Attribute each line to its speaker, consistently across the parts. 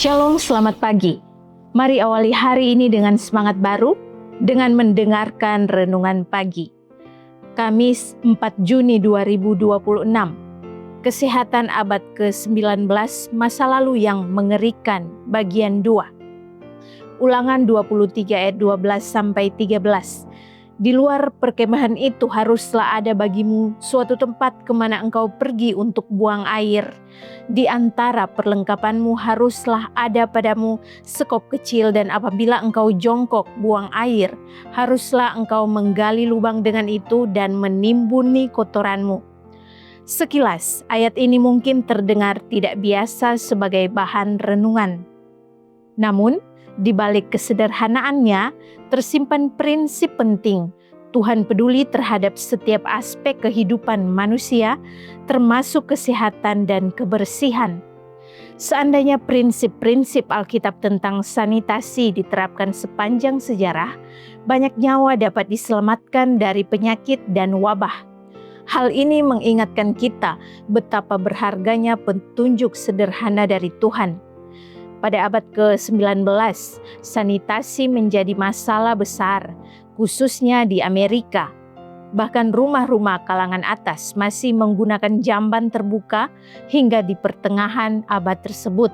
Speaker 1: Shalom, selamat pagi. Mari awali hari ini dengan semangat baru, dengan mendengarkan renungan pagi. Kamis 4 Juni 2026. Kesehatan abad ke-19, masa lalu yang mengerikan, bagian 2. Ulangan 23 ayat 12-13. Di luar perkemahan itu haruslah ada bagimu suatu tempat kemana engkau pergi untuk buang air. Di antara perlengkapanmu haruslah ada padamu sekop kecil, dan apabila engkau jongkok buang air, haruslah engkau menggali lubang dengan itu dan menimbuni kotoranmu. Sekilas, ayat ini mungkin terdengar tidak biasa sebagai bahan renungan. Namun, di balik kesederhanaannya, tersimpan prinsip penting. Tuhan peduli terhadap setiap aspek kehidupan manusia, termasuk kesehatan dan kebersihan. Seandainya prinsip-prinsip Alkitab tentang sanitasi diterapkan sepanjang sejarah, banyak nyawa dapat diselamatkan dari penyakit dan wabah. Hal ini mengingatkan kita betapa berharganya petunjuk sederhana dari Tuhan. Pada abad ke-19, sanitasi menjadi masalah besar, khususnya di Amerika. Bahkan rumah-rumah kalangan atas masih menggunakan jamban terbuka hingga di pertengahan abad tersebut.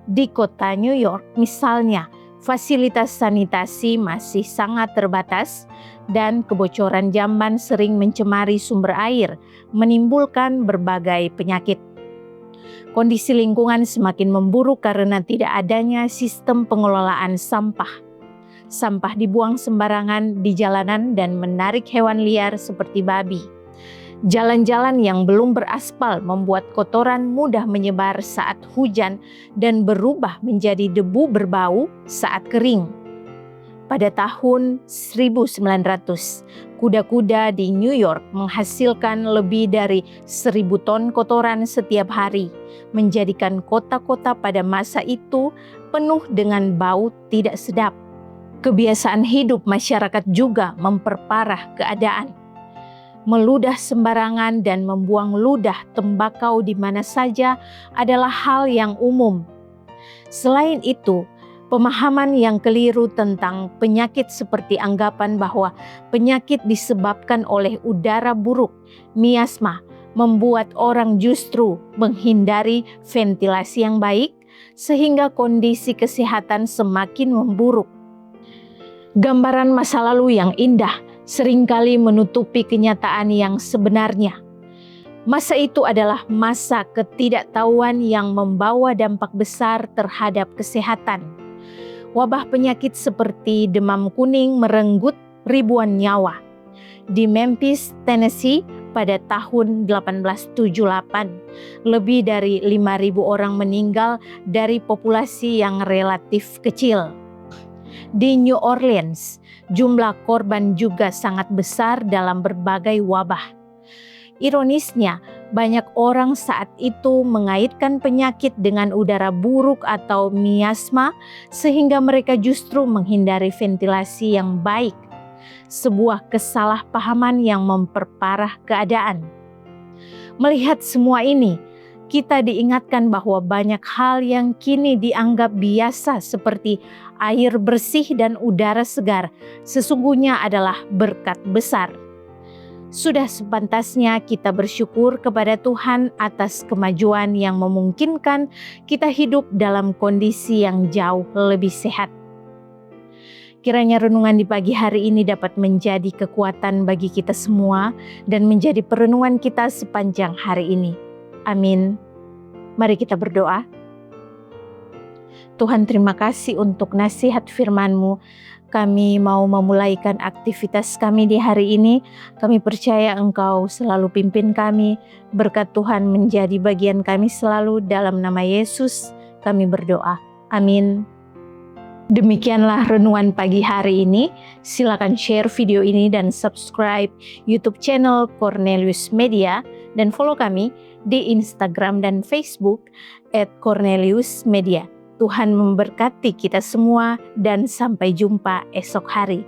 Speaker 1: Di kota New York misalnya, fasilitas sanitasi masih sangat terbatas dan kebocoran jamban sering mencemari sumber air, menimbulkan berbagai penyakit. Kondisi lingkungan semakin memburuk karena tidak adanya sistem pengelolaan sampah. Sampah dibuang sembarangan di jalanan dan menarik hewan liar seperti babi. Jalan-jalan yang belum beraspal membuat kotoran mudah menyebar saat hujan dan berubah menjadi debu berbau saat kering. Pada tahun 1900, kuda-kuda di New York menghasilkan lebih dari 1.000 ton kotoran setiap hari, menjadikan kota-kota pada masa itu penuh dengan bau tidak sedap. Kebiasaan hidup masyarakat juga memperparah keadaan. Meludah sembarangan dan membuang ludah tembakau di mana saja adalah hal yang umum. Selain itu, pemahaman yang keliru tentang penyakit seperti anggapan bahwa penyakit disebabkan oleh udara buruk, miasma, membuat orang justru menghindari ventilasi yang baik sehingga kondisi kesehatan semakin memburuk. Gambaran masa lalu yang indah seringkali menutupi kenyataan yang sebenarnya. Masa itu adalah masa ketidaktahuan yang membawa dampak besar terhadap kesehatan. Wabah penyakit seperti demam kuning merenggut ribuan nyawa. Di Memphis, Tennessee pada tahun 1878, lebih dari 5.000 orang meninggal dari populasi yang relatif kecil. Di New Orleans, jumlah korban juga sangat besar dalam berbagai wabah. Ironisnya, banyak orang saat itu mengaitkan penyakit dengan udara buruk atau miasma, sehingga mereka justru menghindari ventilasi yang baik. Sebuah kesalahpahaman yang memperparah keadaan. Melihat semua ini, kita diingatkan bahwa banyak hal yang kini dianggap biasa seperti air bersih dan udara segar, sesungguhnya adalah berkat besar. Sudah sepantasnya kita bersyukur kepada Tuhan atas kemajuan yang memungkinkan kita hidup dalam kondisi yang jauh lebih sehat. Kiranya renungan di pagi hari ini dapat menjadi kekuatan bagi kita semua dan menjadi perenungan kita sepanjang hari ini. Amin. Mari kita berdoa. Tuhan, terima kasih untuk nasihat firman-Mu. Kami mau memulaikan aktivitas kami di hari ini. Kami percaya Engkau selalu pimpin kami. Berkat Tuhan menjadi bagian kami selalu. Dalam nama Yesus kami berdoa. Amin. Demikianlah renungan pagi hari ini. Silakan share video ini dan subscribe YouTube channel Cornelius Media. Dan follow kami di Instagram dan Facebook @corneliusmedia. Tuhan memberkati kita semua dan sampai jumpa esok hari.